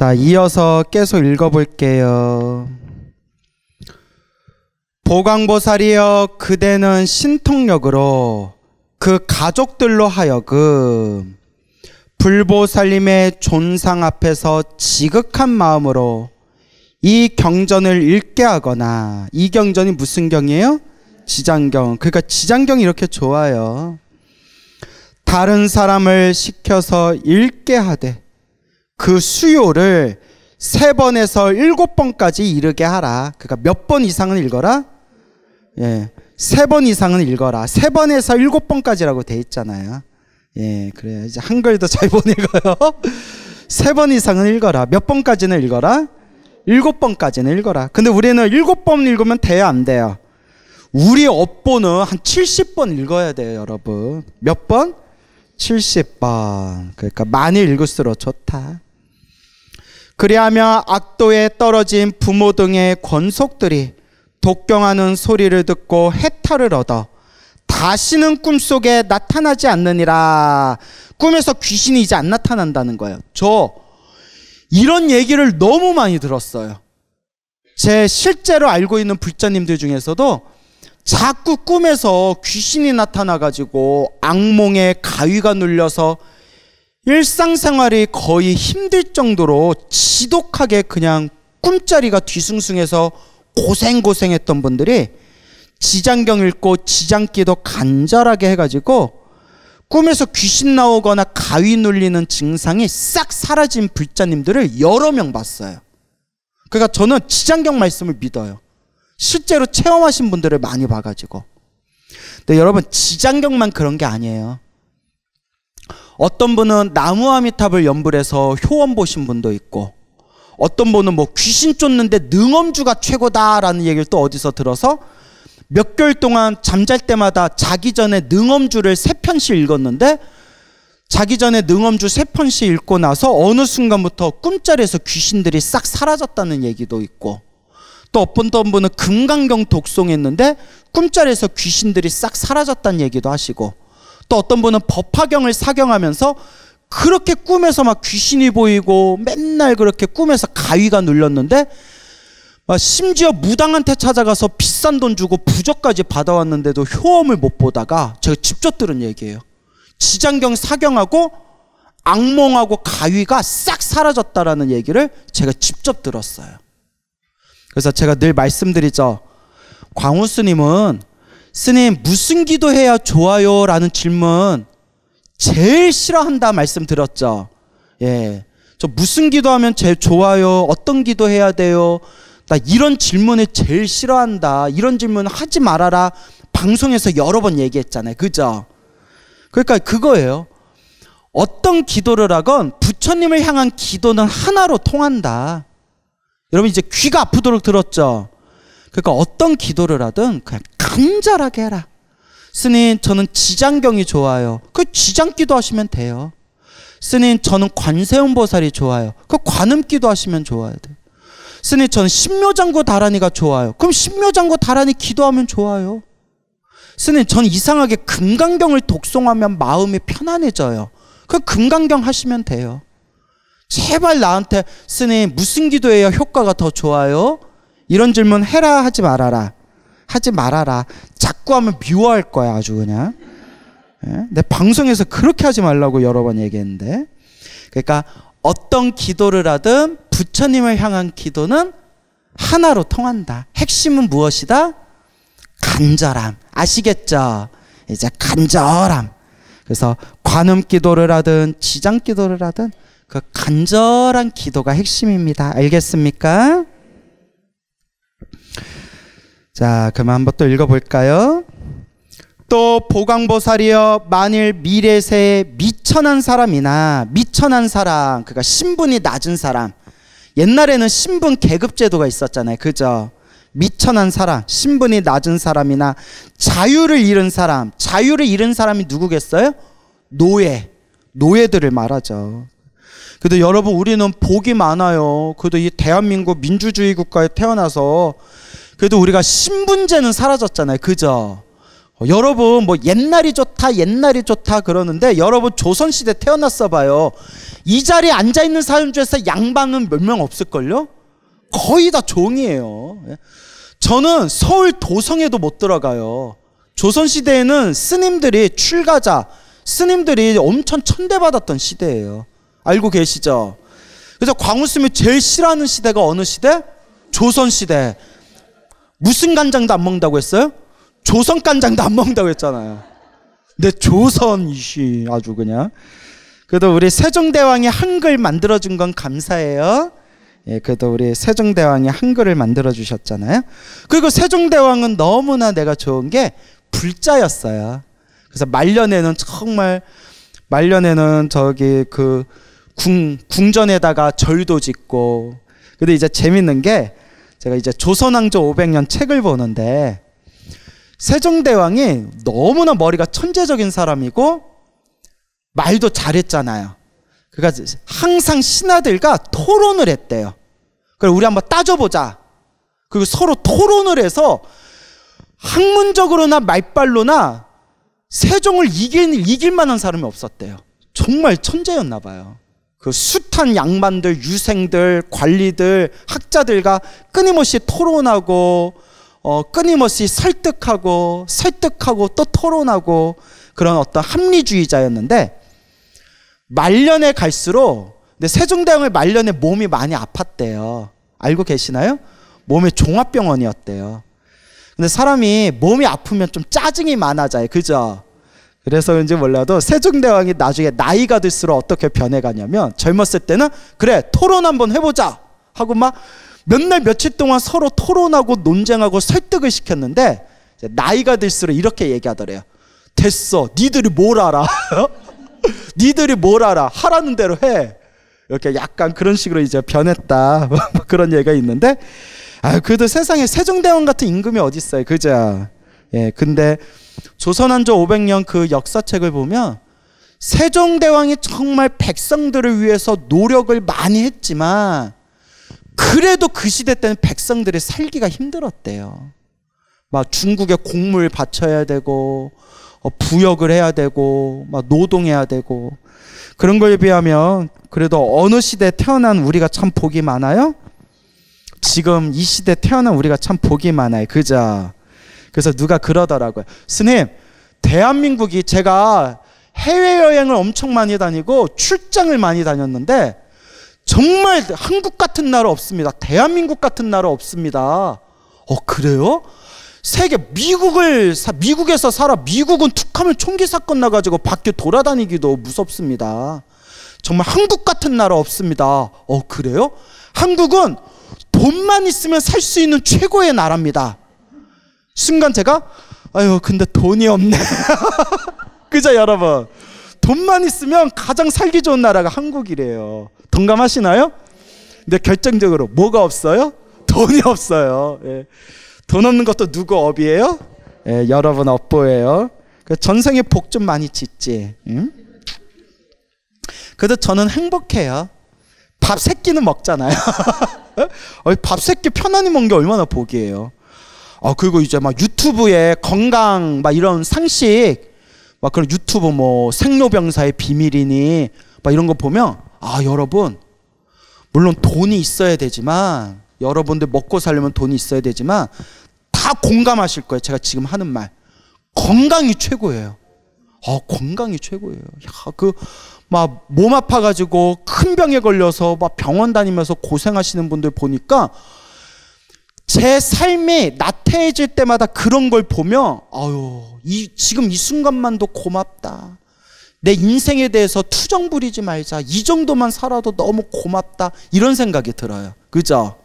자, 이어서 계속 읽어볼게요. 보강보살이여, 그대는 신통력으로 그 가족들로 하여금 불보살님의 존상 앞에서 지극한 마음으로 이 경전을 읽게 하거나, 이 경전이 무슨 경이에요? 지장경. 그러니까 지장경이 이렇게 좋아요. 다른 사람을 시켜서 읽게 하되 그 수요를 3번에서 7번까지 이르게 하라. 그러니까 몇 번 이상은 읽어라? 예, 3번 이상은 읽어라. 3번에서 7번까지라고 돼 있잖아요. 예, 그래요. 이제 한글도 잘 못 읽어요. 3번 이상은 읽어라. 몇 번까지는 읽어라? 7번까지는 읽어라. 근데 우리는 7번 읽으면 돼요, 안 돼요? 우리 업보는 한 70번 읽어야 돼요, 여러분. 몇 번? 70번. 그러니까 많이 읽을수록 좋다. 그리하며 악도에 떨어진 부모 등의 권속들이 독경하는 소리를 듣고 해탈을 얻어 다시는 꿈속에 나타나지 않느니라. 꿈에서 귀신이 이제 안 나타난다는 거예요. 저 이런 얘기를 너무 많이 들었어요. 제 실제로 알고 있는 불자님들 중에서도 자꾸 꿈에서 귀신이 나타나가지고 악몽에 가위가 눌려서 일상생활이 거의 힘들 정도로 지독하게 그냥 꿈자리가 뒤숭숭해서 고생했던 분들이 지장경 읽고 지장기도 간절하게 해가지고 꿈에서 귀신 나오거나 가위 눌리는 증상이 싹 사라진 불자님들을 여러 명 봤어요. 그러니까 저는 지장경 말씀을 믿어요. 실제로 체험하신 분들을 많이 봐가지고. 근데 여러분, 지장경만 그런 게 아니에요. 어떤 분은 나무아미탑을 연불해서 효원 보신 분도 있고, 어떤 분은 뭐 귀신 쫓는데 능엄주가 최고다라는 얘기를 또 어디서 들어서 몇 개월 동안 잠잘 때마다 자기 전에 능엄주를 3편씩 읽었는데, 자기 전에 능엄주 3편씩 읽고 나서 어느 순간부터 꿈자리에서 귀신들이 싹 사라졌다는 얘기도 있고, 또 어떤 분은 금강경 독송했는데 꿈자리에서 귀신들이 싹 사라졌다는 얘기도 하시고, 또 어떤 분은 법화경을 사경하면서 그렇게 꿈에서 막 귀신이 보이고 맨날 그렇게 꿈에서 가위가 눌렸는데, 심지어 무당한테 찾아가서 비싼 돈 주고 부적까지 받아왔는데도 효험을 못 보다가, 제가 직접 들은 얘기예요. 지장경 사경하고 악몽하고 가위가 싹 사라졌다라는 얘기를 제가 직접 들었어요. 그래서 제가 늘 말씀드리죠. 광우 스님은 스님 무슨 기도해야 좋아요? 라는 질문 제일 싫어한다 말씀 들었죠. 예, 저 무슨 기도하면 제일 좋아요? 어떤 기도해야 돼요? 나 이런 질문을 제일 싫어한다. 이런 질문 하지 말아라. 방송에서 여러 번 얘기했잖아요. 그죠? 그러니까 그거예요. 어떤 기도를 하건 부처님을 향한 기도는 하나로 통한다. 여러분 이제 귀가 아프도록 들었죠? 그러니까 어떤 기도를 하든 그냥 간절하게 해라. 스님 저는 지장경이 좋아요. 그 지장기도 하시면 돼요. 스님 저는 관세음보살이 좋아요. 그 관음기도 하시면 좋아야 돼요. 스님 저는 신묘장구 다라니가 좋아요. 그럼 신묘장구 다라니 기도하면 좋아요. 스님 저는 이상하게 금강경을 독송하면 마음이 편안해져요. 그 금강경 하시면 돼요. 제발 나한테 스님 무슨 기도해야 효과가 더 좋아요? 이런 질문 해라 하지 말아라. 하지 말아라. 자꾸 하면 미워할 거야 아주 그냥. 예? 내 방송에서 그렇게 하지 말라고 여러 번 얘기했는데, 그러니까 어떤 기도를 하든 부처님을 향한 기도는 하나로 통한다. 핵심은 무엇이다? 간절함. 아시겠죠? 이제 간절함. 그래서 관음 기도를 하든 지장 기도를 하든 그 간절한 기도가 핵심입니다. 알겠습니까? 자, 그럼 한번 또 읽어볼까요? 또 보강보살이여, 만일 미래세에 미천한 사람이나, 미천한 사람 그러니까 신분이 낮은 사람, 옛날에는 신분 계급 제도가 있었잖아요. 그죠? 미천한 사람, 신분이 낮은 사람이나 자유를 잃은 사람, 자유를 잃은 사람이 누구겠어요? 노예들을 말하죠. 그래도 여러분 우리는 복이 많아요. 그래도 이 대한민국 민주주의 국가에 태어나서 그래도 우리가 신분제는 사라졌잖아요. 그죠? 여러분 뭐 옛날이 좋다 옛날이 좋다 그러는데 여러분 조선시대 태어났어 봐요. 이 자리에 앉아있는 사람 중에서 양반은 몇 명 없을걸요? 거의 다 종이에요. 저는 서울 도성에도 못 들어가요. 조선시대에는 스님들이 출가자, 스님들이 엄청 천대받았던 시대예요. 알고 계시죠? 그래서 광우스님이 제일 싫어하는 시대가 어느 시대? 조선시대. 무슨 간장도 안 먹는다고 했어요? 조선 간장도 안 먹는다고 했잖아요. 근데 조선이시 아주 그냥. 그래도 우리 세종대왕이 한글 만들어준 건 감사해요. 예, 그래도 우리 세종대왕이 한글을 만들어 주셨잖아요. 그리고 세종대왕은 너무나 내가 좋은 게 불자였어요. 그래서 말년에는 정말 말년에는 저기 그 궁전에다가 절도 짓고. 근데 이제 재밌는 게 제가 이제 조선왕조 500년 책을 보는데 세종대왕이 너무나 머리가 천재적인 사람이고 말도 잘했잖아요. 그러니까 항상 신하들과 토론을 했대요. 그래 우리 한번 따져보자. 그리고 서로 토론을 해서 학문적으로나 말빨로나 세종을 이길 만한 사람이 없었대요. 정말 천재였나 봐요. 그 숱한 양반들, 유생들, 관리들, 학자들과 끊임없이 토론하고 끊임없이 설득하고 또 토론하고 그런 어떤 합리주의자였는데 말년에 갈수록 근데 세종대왕의 말년에 몸이 많이 아팠대요. 알고 계시나요? 몸에 종합병원이었대요. 근데 사람이 몸이 아프면 좀 짜증이 많아져요. 그죠? 그래서 그런지 몰라도 세종대왕이 나중에 나이가 들수록 어떻게 변해가냐면 젊었을 때는 그래 토론 한번 해보자 하고 막 몇 날 며칠 동안 서로 토론하고 논쟁하고 설득을 시켰는데 나이가 들수록 이렇게 얘기하더래요. 됐어 니들이 뭘 알아. 니들이 뭘 알아. 하라는 대로 해. 이렇게 약간 그런 식으로 이제 변했다. 그런 얘기가 있는데 그래도 세상에 세종대왕 같은 임금이 어디 있어요. 그죠? 예, 근데 조선왕조 500년 그 역사책을 보면 세종대왕이 정말 백성들을 위해서 노력을 많이 했지만 그래도 그 시대 때는 백성들이 살기가 힘들었대요. 막 중국에 공물 바쳐야 되고 부역을 해야 되고 막 노동해야 되고 그런 거에 비하면 그래도 어느 시대에 태어난 우리가 참 복이 많아요? 지금 이 시대에 태어난 우리가 참 복이 많아요. 그죠? 그래서 누가 그러더라고요. 스님, 대한민국이 제가 해외여행을 엄청 많이 다니고 출장을 많이 다녔는데 정말 한국 같은 나라 없습니다. 대한민국 같은 나라 없습니다. 그래요? 세계 미국에서 살아. 미국은 툭하면 총기 사건 나가지고 밖에 돌아다니기도 무섭습니다. 정말 한국 같은 나라 없습니다. 그래요? 한국은 돈만 있으면 살 수 있는 최고의 나라입니다. 순간 제가 아유 근데 돈이 없네. 그죠 여러분? 돈만 있으면 가장 살기 좋은 나라가 한국이래요. 동감하시나요? 근데 결정적으로 뭐가 없어요? 돈이 없어요. 예. 돈 없는 것도 누구 업이에요? 예, 여러분 업보예요. 전생에 복 좀 많이 짓지. 응? 그래도 저는 행복해요. 밥 3끼는 먹잖아요. 밥 3끼 편안히 먹는 게 얼마나 복이에요. 그리고 이제 막 유튜브에 건강 막 이런 상식 막 그런 유튜브 뭐 생로병사의 비밀이니 막 이런 거 보면 여러분 물론 돈이 있어야 되지만 여러분들 먹고 살려면 돈이 있어야 되지만 다 공감하실 거예요. 제가 지금 하는 말 건강이 최고예요. 건강이 최고예요. 야, 그 막 몸 아파가지고 큰 병에 걸려서 막 병원 다니면서 고생하시는 분들 보니까 제 삶이 나태해질 때마다 그런 걸 보면 지금 이 순간만도 고맙다. 내 인생에 대해서 투정 부리지 말자. 이 정도만 살아도 너무 고맙다. 이런 생각이 들어요. 그죠?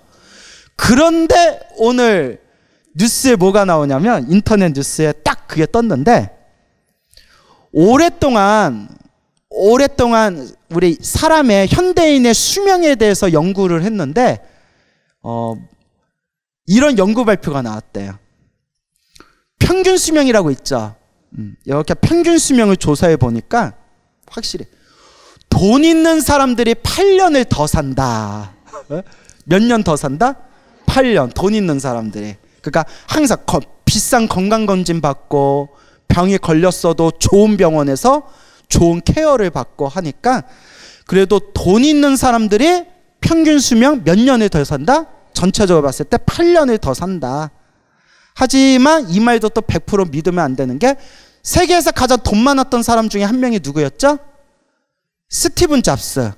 그런데 오늘 뉴스에 뭐가 나오냐면 인터넷 뉴스에 딱 그게 떴는데 오랫동안 우리 사람의 현대인의 수명에 대해서 연구를 했는데 이런 연구 발표가 나왔대요. 평균 수명이라고 있죠. 이렇게 평균 수명을 조사해 보니까 확실히 돈 있는 사람들이 8년을 더 산다. 몇 년 더 산다? 8년. 돈 있는 사람들이. 그러니까 항상 비싼 건강검진 받고 병이 걸렸어도 좋은 병원에서 좋은 케어를 받고 하니까 그래도 돈 있는 사람들이 평균 수명 몇 년을 더 산다? 전체적으로 봤을 때 8년을 더 산다. 하지만 이 말도 또 100% 믿으면 안 되는 게 세계에서 가장 돈 많았던 사람 중에 한 명이 누구였죠? 스티븐 잡스.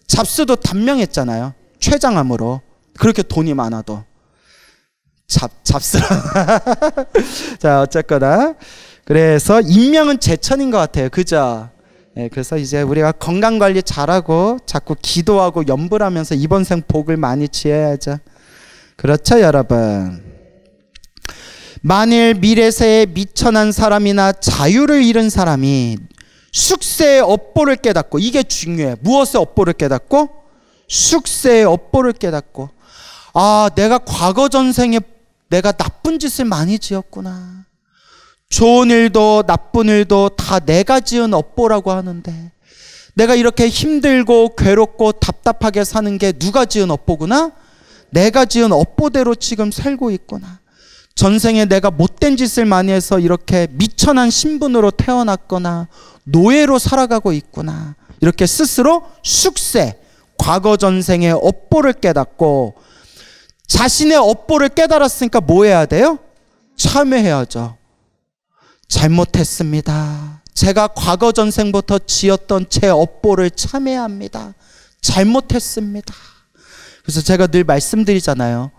잡스도 단명했잖아요. 췌장암으로. 그렇게 돈이 많아도. 잡스라. 자, 어쨌거나. 그래서 인명은 제천인 것 같아요. 그죠? 네, 그래서 이제 우리가 건강관리 잘하고 자꾸 기도하고 염불하면서 이번 생 복을 많이 지어야죠. 그렇죠, 여러분? 만일 미래세에 미천한 사람이나 자유를 잃은 사람이 숙세의 업보를 깨닫고, 이게 중요해. 무엇의 업보를 깨닫고? 숙세의 업보를 깨닫고, 아, 내가 과거 전생에 내가 나쁜 짓을 많이 지었구나. 좋은 일도 나쁜 일도 다 내가 지은 업보라고 하는데 내가 이렇게 힘들고 괴롭고 답답하게 사는 게 누가 지은 업보구나? 내가 지은 업보대로 지금 살고 있구나. 전생에 내가 못된 짓을 많이 해서 이렇게 미천한 신분으로 태어났거나 노예로 살아가고 있구나. 이렇게 스스로 숙세, 과거 전생의 업보를 깨닫고, 자신의 업보를 깨달았으니까 뭐 해야 돼요? 참회해야죠. 잘못했습니다. 제가 과거 전생부터 지었던 제 업보를 참회합니다. 잘못했습니다. 그래서 제가 늘 말씀드리잖아요.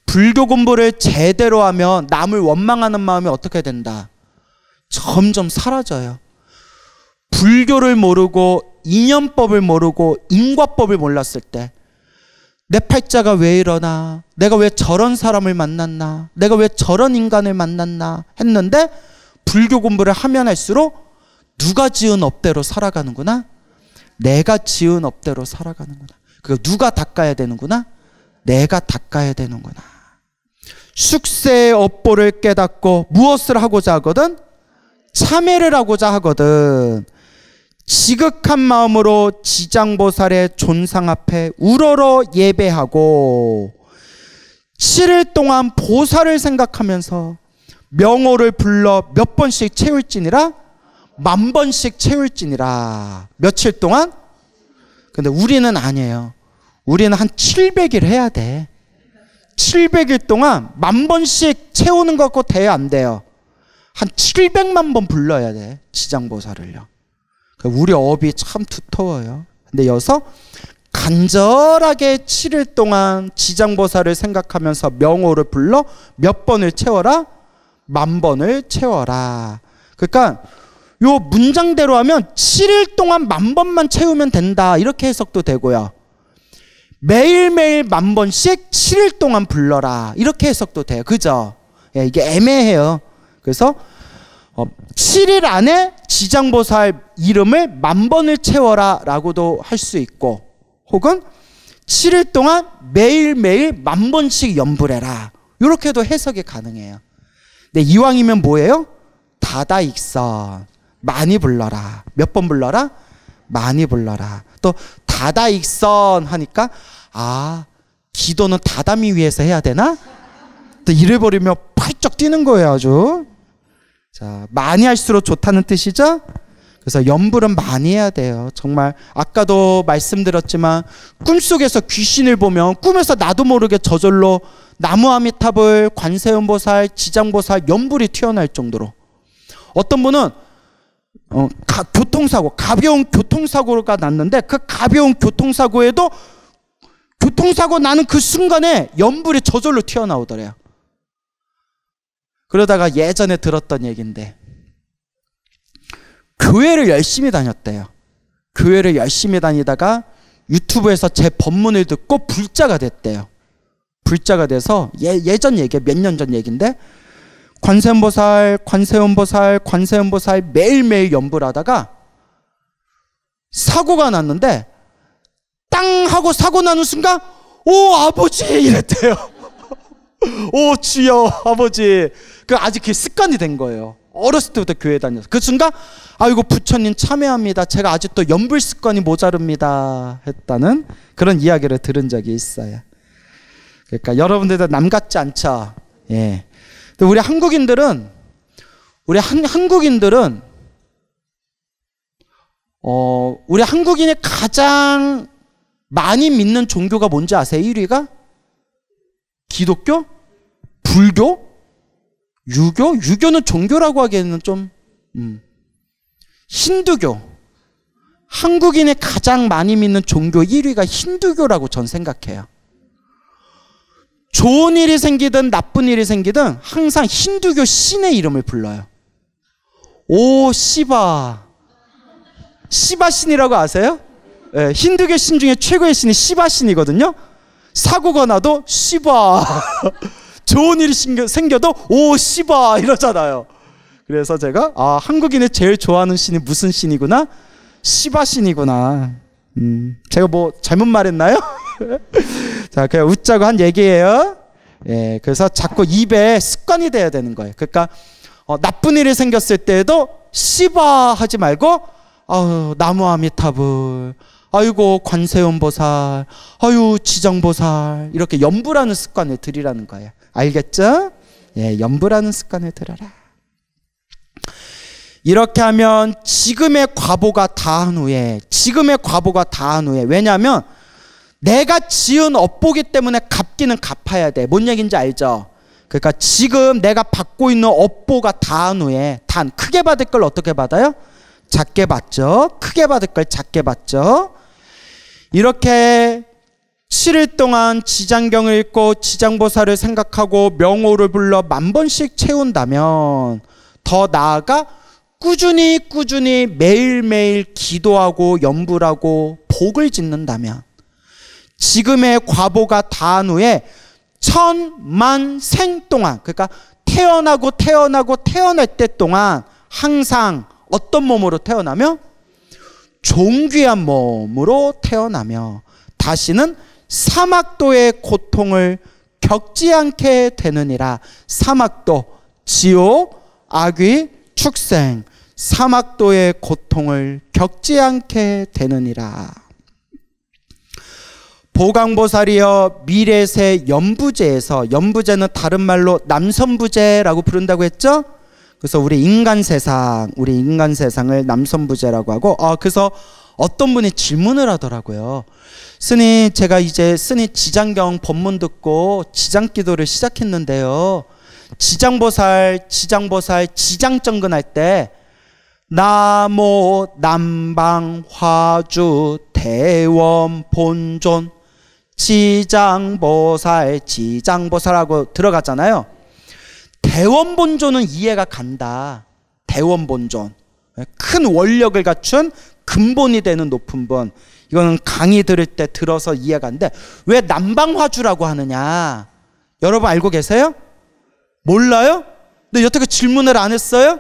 불교 공부를 제대로 하면 남을 원망하는 마음이 어떻게 된다? 점점 사라져요. 불교를 모르고 인연법을 모르고 인과법을 몰랐을 때 내 팔자가 왜 이러나, 내가 왜 저런 사람을 만났나, 내가 왜 저런 인간을 만났나 했는데 불교 공부를 하면 할수록 누가 지은 업대로 살아가는구나, 내가 지은 업대로 살아가는구나. 그거 누가 닦아야 되는구나, 내가 닦아야 되는구나. 숙세의 업보를 깨닫고 무엇을 하고자 하거든? 참회를 하고자 하거든. 지극한 마음으로 지장보살의 존상 앞에 우러러 예배하고 7일 동안 보살을 생각하면서 명호를 불러 몇 번씩 채울지니라? 10,000번씩 채울지니라. 며칠 동안? 근데 우리는 아니에요. 우리는 한 700일 해야 돼. 700일 동안 10,000번씩 채우는 것 같고 돼야 안 돼요. 한 700만 번 불러야 돼, 지장보살을요. 우리 업이 참 두터워요. 근데 여기서 간절하게 7일 동안 지장보살을 생각하면서 명호를 불러 몇 번을 채워라? 10,000번을 채워라. 그러니까 요 문장대로 하면 7일 동안 10,000번만 채우면 된다, 이렇게 해석도 되고요. 매일매일 10,000번씩 7일 동안 불러라, 이렇게 해석도 돼요. 그죠? 예, 이게 애매해요. 그래서 7일 안에 지장보살 이름을 10,000번을 채워라 라고도 할 수 있고, 혹은 7일 동안 매일매일 10,000번씩 염불해라, 이렇게도 해석이 가능해요. 근데 이왕이면 뭐예요? 다다익선, 많이 불러라. 몇 번 불러라? 많이 불러라. 또 다다익선 하니까, 아, 기도는 다담이 위해서 해야 되나? 또 이래버리면 팔쩍 뛰는 거예요, 아주. 자, 많이 할수록 좋다는 뜻이죠? 그래서 염불은 많이 해야 돼요. 정말 아까도 말씀드렸지만 꿈속에서 귀신을 보면 꿈에서 나도 모르게 저절로 나무아미타불, 관세음보살, 지장보살 염불이 튀어나올 정도로. 어떤 분은 교통사고, 가벼운 교통사고가 났는데 그 가벼운 교통사고에도 교통사고 나는 그 순간에 염불이 저절로 튀어나오더래요. 그러다가 예전에 들었던 얘기인데 교회를 열심히 다녔대요. 교회를 열심히 다니다가 유튜브에서 제 법문을 듣고 불자가 됐대요. 불자가 돼서 예전 얘기야, 몇 년 전 얘기인데 관세음보살, 관세음보살, 관세음보살 매일매일 염불하다가 사고가 났는데 땅 하고 사고 나는 순간 오 아버지 이랬대요. 오 주여 아버지. 그 아직 그게 습관이 된 거예요. 어렸을 때부터 교회 다녀서 그 순간 아이고 부처님 참회합니다. 제가 아직도 염불 습관이 모자릅니다 했다는 그런 이야기를 들은 적이 있어요. 그러니까 여러분들도 남 같지 않죠. 예. 우리 한국인들은 우리 한국인들은 우리 한국인이 가장 많이 믿는 종교가 뭔지 아세요? 1위가? 기독교? 불교? 유교? 유교는 종교라고 하기에는 좀 힌두교. 한국인이 가장 많이 믿는 종교 1위가 힌두교라고 전 생각해요. 좋은 일이 생기든 나쁜 일이 생기든 항상 힌두교 신의 이름을 불러요. 오 시바. 시바 신이라고 아세요? 네, 힌두교 신 중에 최고의 신이 시바 신이거든요. 사고가 나도 시바. 좋은 일이 생겨도 오 시바 이러잖아요. 그래서 제가 한국인이 제일 좋아하는 신이 무슨 신이구나? 시바 신이구나. 제가 뭐 잘못 말했나요? 자, 그냥 웃자고 한 얘기예요. 예, 그래서 자꾸 입에 습관이 돼야 되는 거예요. 그러니까 나쁜 일이 생겼을 때에도 시바 하지 말고 나무 아미타불, 아이고 관세음보살, 아유 지정보살, 이렇게 염불하는 습관을 들이라는 거예요. 알겠죠? 예, 염불하는 습관을 들여라. 이렇게 하면 지금의 과보가 다한 후에, 왜냐하면 내가 지은 업보기 때문에 갚기는 갚아야 돼. 뭔 얘기인지 알죠? 그러니까 지금 내가 받고 있는 업보가 다한 후에, 크게 받을 걸 어떻게 받아요? 작게 받죠. 크게 받을 걸 작게 받죠. 이렇게 7일 동안 지장경을 읽고 지장보살을 생각하고 명호를 불러 10,000번씩 채운다면, 더 나아가 꾸준히 매일매일 기도하고 염불하고 복을 짓는다면, 지금의 과보가 다한 후에 10,000,000생 동안, 그러니까 태어날 때 동안 항상 어떤 몸으로 태어나며? 존귀한 몸으로 태어나며 다시는 사막도의 고통을 겪지 않게 되느니라. 사막도, 지옥, 악귀, 축생, 사막도의 고통을 겪지 않게 되느니라. 보강보살이여 미래세 연부제에서, 연부제는 다른 말로 남선부제라고 부른다고 했죠? 그래서 우리 인간 세상을 남선부제라고 하고, 그래서 어떤 분이 질문을 하더라고요. 스님, 제가 이제 스님 지장경 법문 듣고 지장기도를 시작했는데요, 지장보살 지장정근할 때 나모 남방화주 대원 본존 지장보살하고 들어갔잖아요. 대원본존은 이해가 간다. 대원본존, 큰 원력을 갖춘 근본이 되는 높은 분, 이거는 강의 들을 때 들어서 이해가 안 돼. 왜 남방화주라고 하느냐, 여러분 알고 계세요? 몰라요? 근데 여태까지 질문을 안 했어요?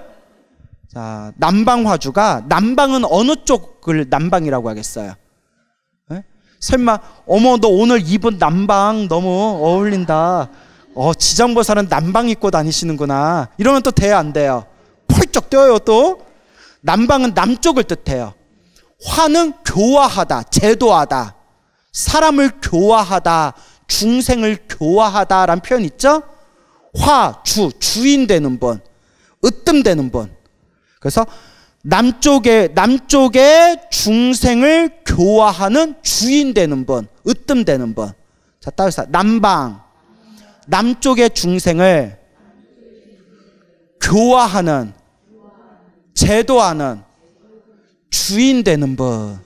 자, 남방화주가, 남방은 어느 쪽을 남방이라고 하겠어요? 네? 설마 어머 너 오늘 입은 남방 너무 어울린다, 지장보살은 남방 입고 다니시는구나, 이러면 또 돼요 안 돼요? 펄쩍 뛰어요. 또 남방은 남쪽을 뜻해요. 화는 교화하다, 제도하다, 사람을 교화하다, 중생을 교화하다 라는 표현 있죠? 화, 주인 되는 분, 으뜸되는 분. 그래서 남쪽에 중생을 교화하는 주인 되는 분, 으뜸되는 분. 자, 따라서 남쪽의 중생을 교화하는, 제도하는 주인 되는 분.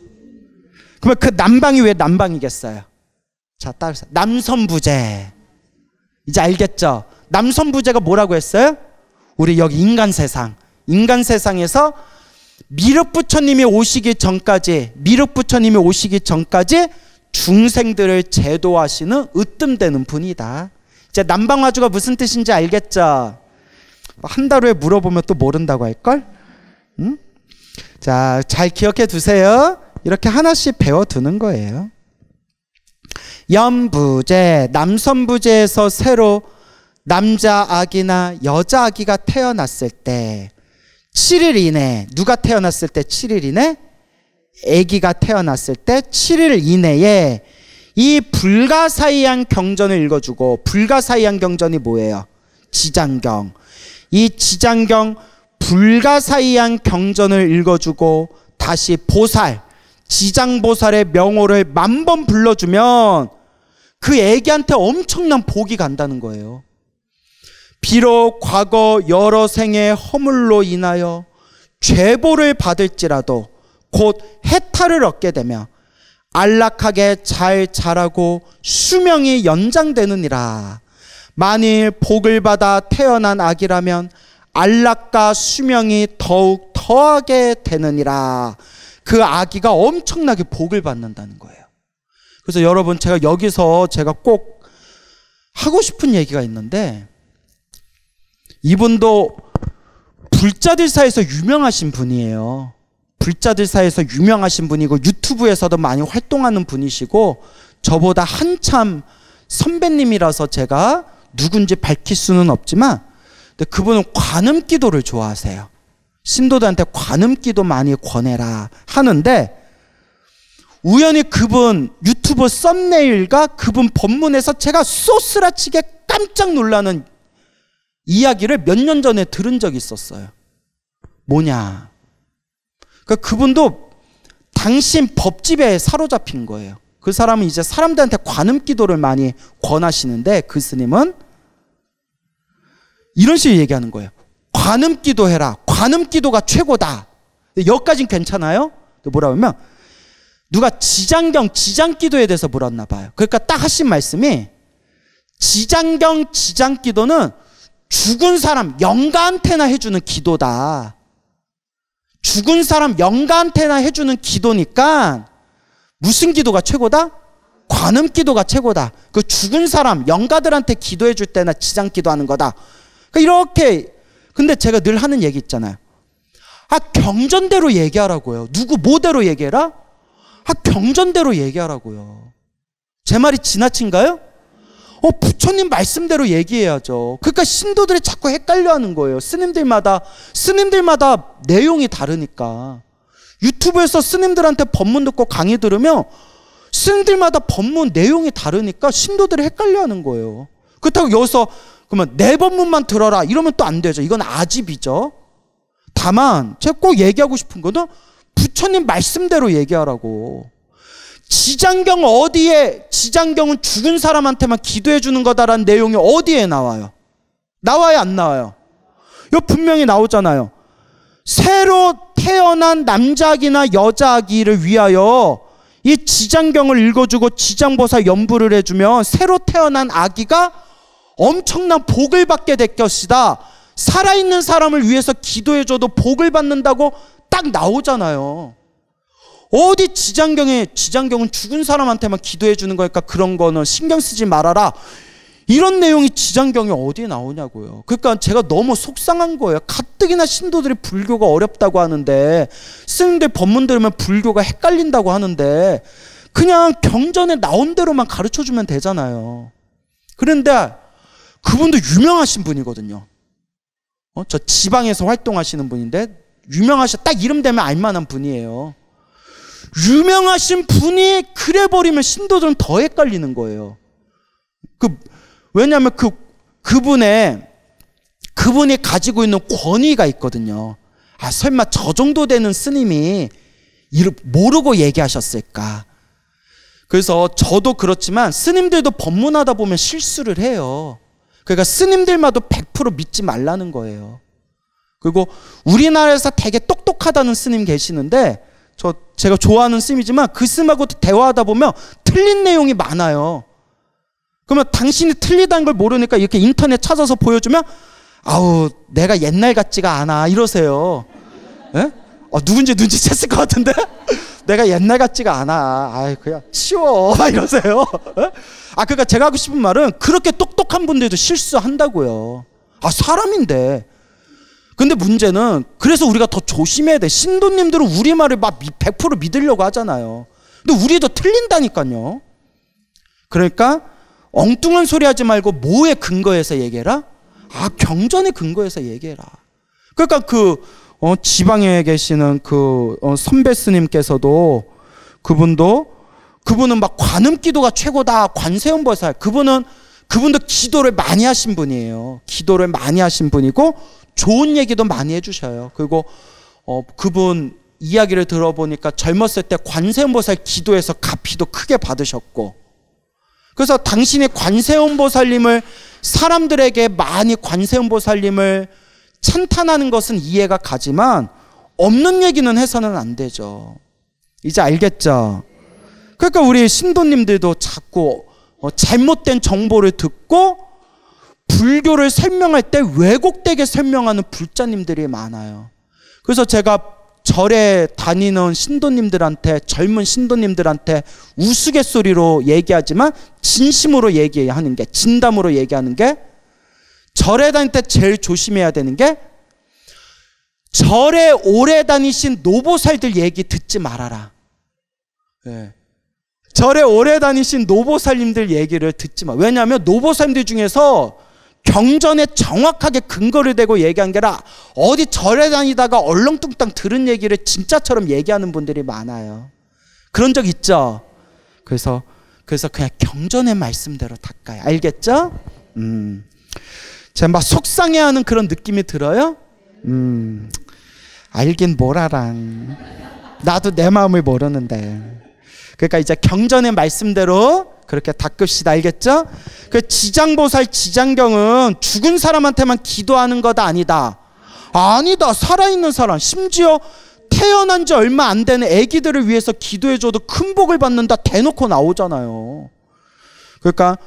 그러면 그 남방이 왜 남방이겠어요? 자, 따라서 남선부제. 이제 알겠죠? 남선부제가 뭐라고 했어요? 우리 여기 인간 세상에서 미륵부처님이 오시기 전까지 중생들을 제도하시는 으뜸되는 분이다. 이제 남방화주가 무슨 뜻인지 알겠죠? 한 달 후에 물어보면 또 모른다고 할걸? 응? 자, 잘 기억해 두세요. 이렇게 하나씩 배워두는 거예요. 연부제, 남선부제에서 새로 남자 아기나 여자 아기가 태어났을 때 7일 이내, 누가 태어났을 때 7일 이내? 아기가 태어났을 때 7일 이내에 이 불가사의한 경전을 읽어주고, 불가사의한 경전이 뭐예요? 지장경. 이 지장경 불가사의한 경전을 읽어주고 다시 보살, 지장보살의 명호를 10,000번 불러주면 그 애기한테 엄청난 복이 간다는 거예요. 비록 과거 여러 생의 허물로 인하여 죄보를 받을지라도 곧 해탈을 얻게 되며 안락하게 잘 자라고 수명이 연장되느니라. 만일 복을 받아 태어난 아기라면 안락과 수명이 더욱 더하게 되느니라. 그 아기가 엄청나게 복을 받는다는 거예요. 그래서 여러분, 제가 여기서 제가 꼭 하고 싶은 얘기가 있는데, 이분도 불자들 사이에서 유명하신 분이에요. 불자들 사이에서 유명하신 분이고 유튜브에서도 많이 활동하는 분이시고 저보다 한참 선배님이라서 제가 누군지 밝힐 수는 없지만, 근데 그분은 관음기도를 좋아하세요. 신도들한테 관음기도 많이 권해라 하는데, 우연히 그분 유튜브 썸네일과 그분 법문에서 제가 쏘스라치게 깜짝 놀라는 이야기를 몇 년 전에 들은 적이 있었어요. 뭐냐? 그러니까 그분도 당신 법집에 사로잡힌 거예요. 그 사람은 이제 사람들한테 관음기도를 많이 권하시는데, 그 스님은 이런 식으로 얘기하는 거예요. 관음기도 해라. 관음기도가 최고다. 여기까지는 괜찮아요? 뭐라고 하면, 누가 지장기도에 대해서 물었나 봐요. 그러니까 딱 하신 말씀이, 지장기도는 죽은 사람 영가한테나 해주는 기도다. 죽은 사람 영가한테나 해주는 기도니까 무슨 기도가 최고다? 관음기도가 최고다. 그 죽은 사람 영가들한테 기도해 줄 때나 지장기도 하는 거다. 그러니까 이렇게. 근데 제가 늘 하는 얘기 있잖아요. 경전대로 얘기하라고요. 누구 뭐대로 얘기해라? 경전대로 얘기하라고요. 제 말이 지나친가요? 부처님 말씀대로 얘기해야죠. 그러니까 신도들이 자꾸 헷갈려하는 거예요. 스님들마다 내용이 다르니까. 유튜브에서 스님들한테 법문 듣고 강의 들으면 스님들마다 법문 내용이 다르니까 신도들이 헷갈려하는 거예요. 그렇다고 여기서 그러면 내 법문만 들어라 이러면 또 안 되죠. 이건 아집이죠. 다만 제가 꼭 얘기하고 싶은 거는 부처님 말씀대로 얘기하라고. 지장경은 죽은 사람한테만 기도해 주는 거다라는 내용이 어디에 나와요? 나와요, 안 나와요? 이거 분명히 나오잖아요. 새로 태어난 남자아기나 여자아기를 위하여 이 지장경을 읽어주고 지장보살 연부를 해주면 새로 태어난 아기가 엄청난 복을 받게 될 것이다. 살아있는 사람을 위해서 기도해줘도 복을 받는다고 딱 나오잖아요. 어디 지장경은 죽은 사람한테만 기도해 주는 거니까 그런 거는 신경 쓰지 말아라. 이런 내용이 지장경에 어디에 나오냐고요. 그러니까 제가 너무 속상한 거예요. 가뜩이나 신도들이 불교가 어렵다고 하는데, 스님들 법문 들으면 불교가 헷갈린다고 하는데 그냥 경전에 나온 대로만 가르쳐주면 되잖아요. 그런데 그분도 유명하신 분이거든요. 저 지방에서 활동하시는 분인데 딱 이름 되면 알만한 분이에요. 유명하신 분이 그래버리면 신도들은 더 헷갈리는 거예요. 왜냐하면 그분이 가지고 있는 권위가 있거든요. 설마 저 정도 되는 스님이 모르고 얘기하셨을까. 그래서 저도 그렇지만 스님들도 법문하다 보면 실수를 해요. 그러니까 스님들마도 100% 믿지 말라는 거예요. 그리고 우리나라에서 되게 똑똑하다는 스님 계시는데, 제가 좋아하는 스님이지만 그 스님하고 대화하다 보면 틀린 내용이 많아요. 그러면 당신이 틀리다는 걸 모르니까 이렇게 인터넷 찾아서 보여주면 내가 옛날 같지가 않아 이러세요. 에? 누군지 눈치챘을 것 같은데? 내가 옛날 같지가 않아. 그냥 쉬워 막 이러세요. 그러니까 제가 하고 싶은 말은 그렇게 똑똑한 분들도 실수한다고요. 사람인데. 근데 문제는 그래서 우리가 더 조심해야 돼. 신도님들은 우리 말을 막 100% 믿으려고 하잖아요. 근데 우리도 틀린다니까요. 그러니까 엉뚱한 소리 하지 말고 뭐에 근거해서 얘기해라? 경전에 근거해서 얘기해라. 그러니까 지방에 계시는 선배 스님께서도 그분은 막 관음기도가 최고다. 관세음보살. 그분은 그분도 기도를 많이 하신 분이에요. 기도를 많이 하신 분이고 좋은 얘기도 많이 해주셔요. 그리고 그분 이야기를 들어보니까 젊었을 때 관세음보살 기도해서 가피도 크게 받으셨고, 그래서 당신이 관세음보살님을, 사람들에게 많이 관세음보살님을 찬탄하는 것은 이해가 가지만 없는 얘기는 해서는 안 되죠. 이제 알겠죠? 그러니까 우리 신도님들도 자꾸 잘못된 정보를 듣고 불교를 설명할 때 왜곡되게 설명하는 불자님들이 많아요. 그래서 제가 절에 다니는 신도님들한테, 젊은 신도님들한테 우스갯소리로 얘기하지만 진심으로 얘기하는 게, 진담으로 얘기하는 게, 절에 다닐 때 제일 조심해야 되는 게, 절에 오래 다니신 노보살들 얘기 듣지 말아라. 네. 절에 오래 다니신 노보살님들 얘기를 듣지 마. 왜냐하면 노보살님들 중에서 경전에 정확하게 근거를 대고 얘기한 게 아니라 어디 절에 다니다가 얼렁뚱땅 들은 얘기를 진짜처럼 얘기하는 분들이 많아요. 그런 적 있죠? 그래서 그냥 경전의 말씀대로 닦아요. 알겠죠? 제가 막 속상해하는 그런 느낌이 들어요? 알긴 뭘 알아. 나도 내 마음을 모르는데. 그러니까 이제 경전의 말씀대로 그렇게 닦읍시다. 알겠죠? 그 지장보살 지장경은 죽은 사람한테만 기도하는 거다 아니다. 아니다. 살아있는 사람, 심지어 태어난 지 얼마 안 되는 아기들을 위해서 기도해줘도 큰 복을 받는다 대놓고 나오잖아요. 그러니까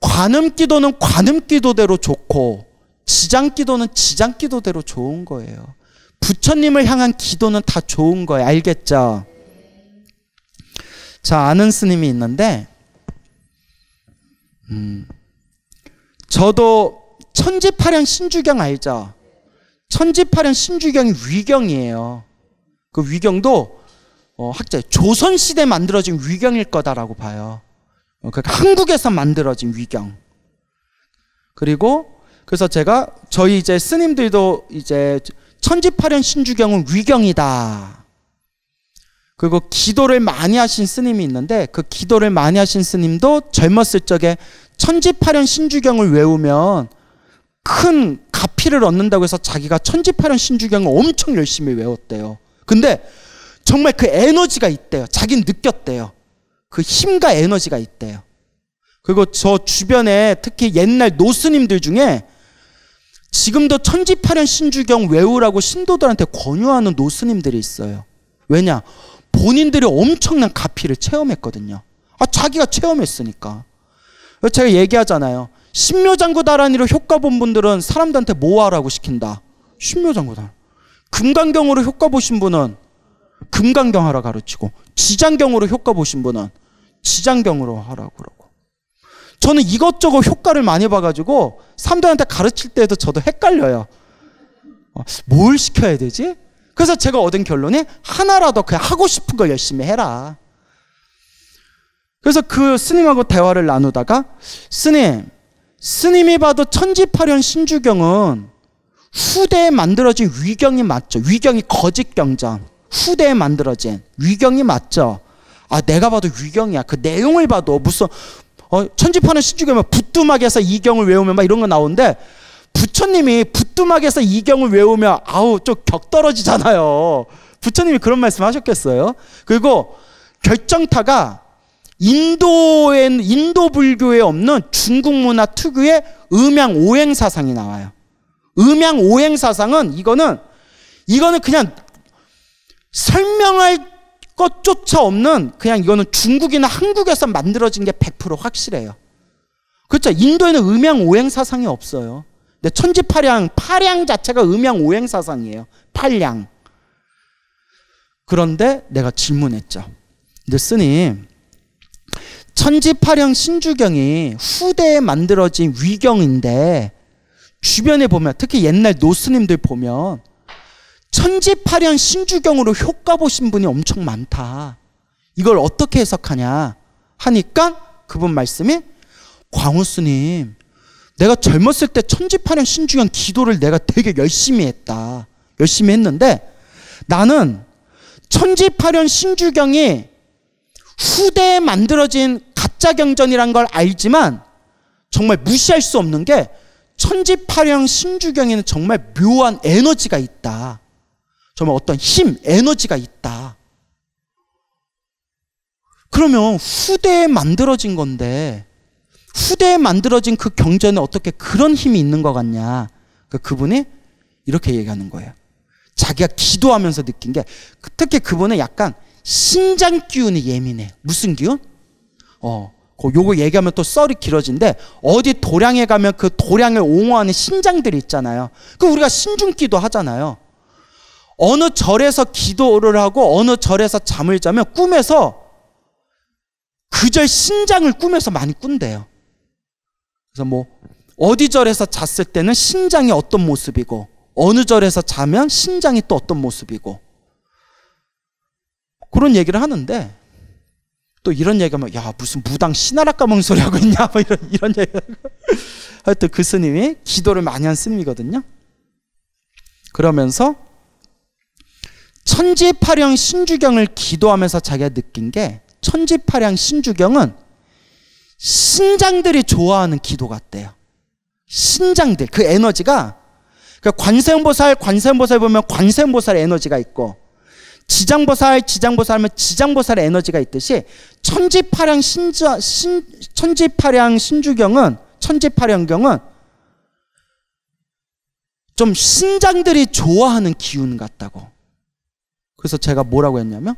관음기도는 관음기도대로 좋고 지장기도는 지장기도대로 좋은 거예요. 부처님을 향한 기도는 다 좋은 거예요. 알겠죠? 자, 아는 스님이 있는데 저도 천지파련 신주경 알죠? 천지파련 신주경이 위경이에요. 그 위경도 학자에 조선시대에 만들어진 위경일 거다라고 봐요. 그러니까 한국에서 만들어진 위경. 그래서 제가 저희 이제 스님들도 이제 천지파련 신주경은 위경이다. 그리고 기도를 많이 하신 스님이 있는데 그 기도를 많이 하신 스님도 젊었을 적에 천지파련 신주경을 외우면 큰 가피를 얻는다고 해서 자기가 천지파련 신주경을 엄청 열심히 외웠대요. 근데 정말 그 에너지가 있대요. 자기는 느꼈대요. 그 힘과 에너지가 있대요. 그리고 저 주변에 특히 옛날 노스님들 중에 지금도 천지파련 신주경 외우라고 신도들한테 권유하는 노스님들이 있어요. 왜냐? 본인들이 엄청난 가피를 체험했거든요. 자기가 체험했으니까. 제가 얘기하잖아요. 신묘장구다란이로 효과 본 분들은 사람들한테 뭐 하라고 시킨다? 신묘장구다란. 금강경으로 효과 보신 분은 금강경 하라 가르치고, 지장경으로 효과 보신 분은 지장경으로 하라고 그러고. 저는 이것저것 효과를 많이 봐가지고 사람들한테 가르칠 때도 저도 헷갈려요. 뭘 시켜야 되지? 그래서 제가 얻은 결론이 하나라도 그냥 하고 싶은 걸 열심히 해라. 그래서 그 스님하고 대화를 나누다가 스님이 봐도 천지파련 신주경은 후대에 만들어진 위경이 맞죠. 위경이 거짓경전. 후대에 만들어진 위경이 맞죠. 내가 봐도 위경이야. 그 내용을 봐도 무슨 천지파련 신주경은 부뚜막에서 이경을 외우면 막 이런 거 나오는데 부처님이 부뚜막에서 이경을 외우면 좀 격 떨어지잖아요. 부처님이 그런 말씀 하셨겠어요? 그리고 결정타가 인도 불교에 없는 중국 문화 특유의 음양 오행 사상이 나와요. 음양 오행 사상은 이거는 그냥 설명할 것조차 없는, 그냥 이거는 중국이나 한국에서 만들어진 게 100% 확실해요. 그렇죠? 인도에는 음양 오행 사상이 없어요. 근데 천지파량 자체가 음양 오행 사상이에요. 팔량. 그런데 내가 질문했죠. 근데 스님, 천지파량 신주경이 후대에 만들어진 위경인데 주변에 보면, 특히 옛날 노스님들 보면 천지파량 신주경으로 효과 보신 분이 엄청 많다. 이걸 어떻게 해석하냐 하니까 그분 말씀이, 광우스님, 내가 젊었을 때 천지파량 신주경 기도를 내가 되게 열심히 했다. 열심히 했는데 나는 천지파량 신주경이 후대에 만들어진 가짜 경전이란 걸 알지만 정말 무시할 수 없는 게 천지파령 신주경에는 정말 묘한 에너지가 있다. 정말 어떤 힘, 에너지가 있다. 그러면 후대에 만들어진 건데 후대에 만들어진 그 경전에 어떻게 그런 힘이 있는 것 같냐. 그분이 이렇게 얘기하는 거예요. 자기가 기도하면서 느낀 게 특히 그분은 약간 신장 기운이 예민해. 무슨 기운? 요거 얘기하면 또 썰이 길어진데 어디 도량에 가면 그 도량을 옹호하는 신장들이 있잖아요. 그 우리가 신중기도 하잖아요. 어느 절에서 기도를 하고 어느 절에서 잠을 자면 꿈에서 그 절 신장을 꿈에서 많이 꾼대요. 그래서 뭐 어디 절에서 잤을 때는 신장이 어떤 모습이고 어느 절에서 자면 신장이 또 어떤 모습이고 그런 얘기를 하는데 또 이런 얘기하면 야 무슨 무당 신하라 까먹는 소리 하고 있냐 뭐 이런 얘기. 하여튼 그 스님이 기도를 많이 한 스님이거든요. 그러면서 천지파령 신주경을 기도하면서 자기가 느낀 게 천지파령 신주경은 신장들이 좋아하는 기도 같대요. 신장들 그 에너지가 그러니까 관세음보살 보면 관세음보살의 에너지가 있고 지장보살 하면 지장보살의 에너지가 있듯이 천지파령 신주경은 천지파령경은 좀 신장들이 좋아하는 기운 같다고. 그래서 제가 뭐라고 했냐면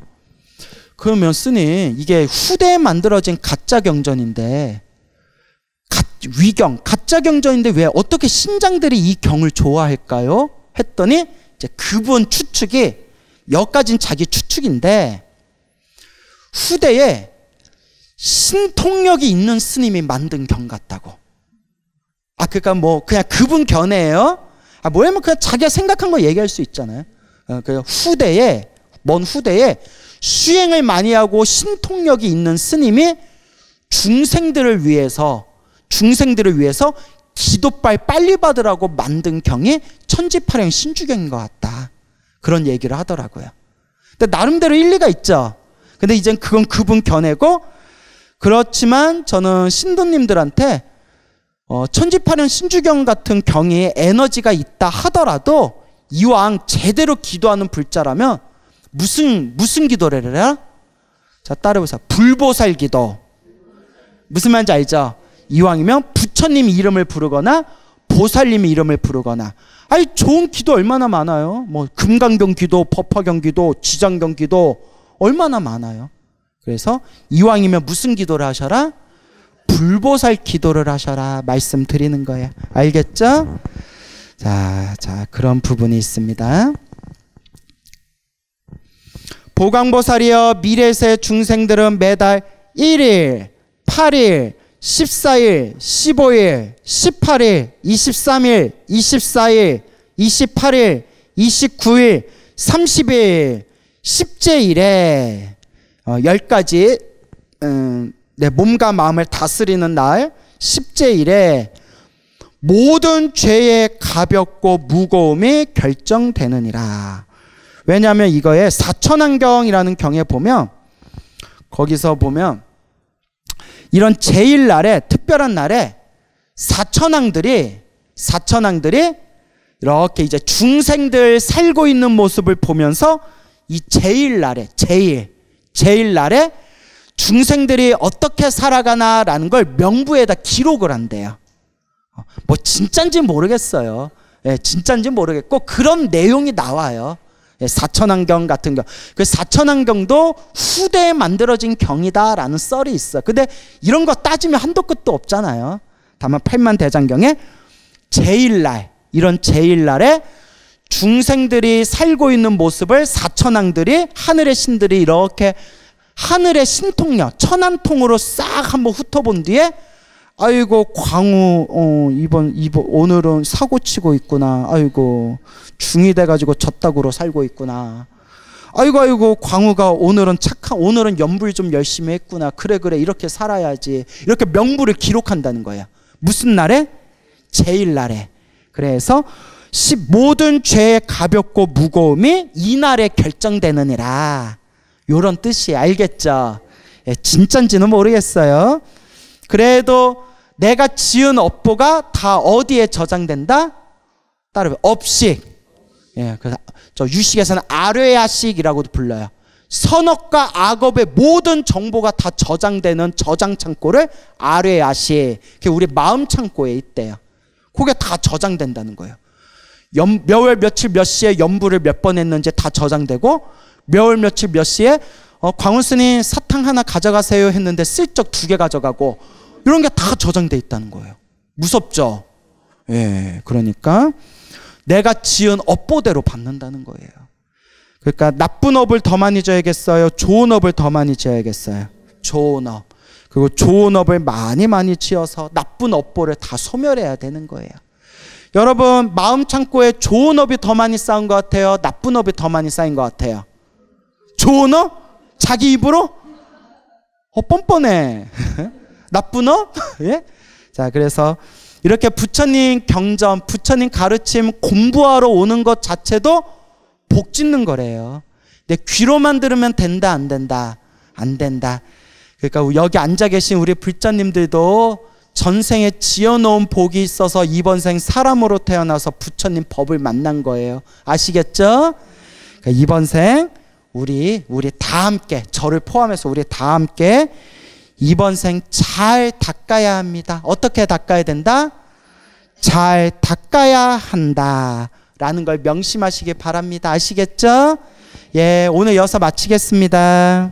그러면 스님 이게 후대에 만들어진 가짜 경전인데 위경 가짜 경전인데 왜 어떻게 신장들이 이 경을 좋아할까요? 했더니 이제 그분 추측이 여기까지는 자기 추측인데 후대에 신통력이 있는 스님이 만든 경 같다고. 그러니까 뭐 그냥 그분 견해예요. 뭐냐면 그냥 자기가 생각한 거 얘기할 수 있잖아요. 그 후대에 먼 후대에 수행을 많이 하고 신통력이 있는 스님이 중생들을 위해서 기도빨 빨리 받으라고 만든 경이 천지파령 신주경인 것 같다. 그런 얘기를 하더라고요. 근데 나름대로 일리가 있죠. 근데 이젠 그건 그분 견해고, 그렇지만 저는 신도님들한테 천지파령 신주경 같은 경이 에너지가 있다 하더라도 이왕 제대로 기도하는 불자라면 무슨 기도를 해라? 자, 따라해보세요. 불보살 기도. 무슨 말인지 알죠? 이왕이면 부처님 이름을 부르거나 보살님의 이름을 부르거나. 아니 좋은 기도 얼마나 많아요. 뭐 금강경 기도, 법화경 기도, 지장경 기도 얼마나 많아요. 그래서 이왕이면 무슨 기도를 하셔라? 불보살 기도를 하셔라 말씀드리는 거예요. 알겠죠? 자 그런 부분이 있습니다. 보광보살이여, 미래세 중생들은 매달 1일, 8일, 14일, 15일, 18일, 23일, 24일, 28일, 29일, 30일, 10제일에 10가지 내 몸과 마음을 다스리는 날 10제일에 모든 죄의 가볍고 무거움이 결정되느니라. 왜냐하면 이거에 사천왕경이라는 경에 보면, 거기서 보면 이런 제일날에, 특별한 날에 사천왕들이 이렇게 이제 중생들 살고 있는 모습을 보면서 이 제일날에 중생들이 어떻게 살아가나라는 걸 명부에다 기록을 한대요. 뭐 진짠지 모르겠어요. 진짠지 모르겠고 그런 내용이 나와요. 사천왕경 같은 경. 그 사천왕경도 후대에 만들어진 경이다라는 썰이 있어. 근데 이런 거 따지면 한도 끝도 없잖아요. 다만 팔만대장경에 제일날, 이런 제일날에 중생들이 살고 있는 모습을 사천왕들이, 하늘의 신들이 이렇게 하늘의 신통력, 천안통으로 싹 한번 훑어본 뒤에 아이고 광우 이번 오늘은 사고 치고 있구나. 아이고 중이 돼가지고 젖다구로 살고 있구나. 아이고 광우가 오늘은 오늘은 연불 좀 열심히 했구나. 그래 이렇게 살아야지. 이렇게 명부를 기록한다는 거예요. 무슨 날에? 제일날에. 그래서 모든 죄의 가볍고 무거움이 이 날에 결정되느니라. 요런 뜻이 알겠죠? 진짠지는 모르겠어요. 그래도 내가 지은 업보가 다 어디에 저장된다? 따라해. 업식. 예, 그래서 저 유식에서는 아뢰야식이라고도 불러요. 선업과 악업의 모든 정보가 다 저장되는 저장 창고를 아뢰야식. 그게 우리 마음 창고에 있대요. 그게 다 저장된다는 거예요. 몇월 며칠 몇 시에 연부를 몇 번 했는지 다 저장되고, 몇월 며칠 몇 시에 광훈스님 사탕 하나 가져가세요 했는데 슬쩍 2개 가져가고, 이런 게 다 저장돼 있다는 거예요. 무섭죠? 예, 그러니까 내가 지은 업보대로 받는다는 거예요. 그러니까 나쁜 업을 더 많이 지어야겠어요? 좋은 업을 더 많이 지어야겠어요? 좋은 업. 그리고 좋은 업을 많이 지어서 나쁜 업보를 다 소멸해야 되는 거예요. 여러분, 마음 창고에 좋은 업이 더 많이 쌓인 것 같아요? 나쁜 업이 더 많이 쌓인 것 같아요? 좋은 업? 자기 입으로? 뻔뻔해. 나쁜 업? 예? 자, 그래서 이렇게 부처님 경전, 부처님 가르침 공부하러 오는 것 자체도 복 짓는 거래요. 근데 귀로만 들으면 된다, 안 된다? 안 된다. 그러니까 여기 앉아 계신 우리 불자님들도 전생에 지어놓은 복이 있어서 이번 생 사람으로 태어나서 부처님 법을 만난 거예요. 아시겠죠? 그러니까 이번 생 우리 다 함께, 저를 포함해서 우리 다 함께 이번 생 잘 닦아야 합니다. 어떻게 닦아야 된다? 잘 닦아야 한다 라는 걸 명심하시기 바랍니다. 아시겠죠? 예, 오늘 여기서 마치겠습니다.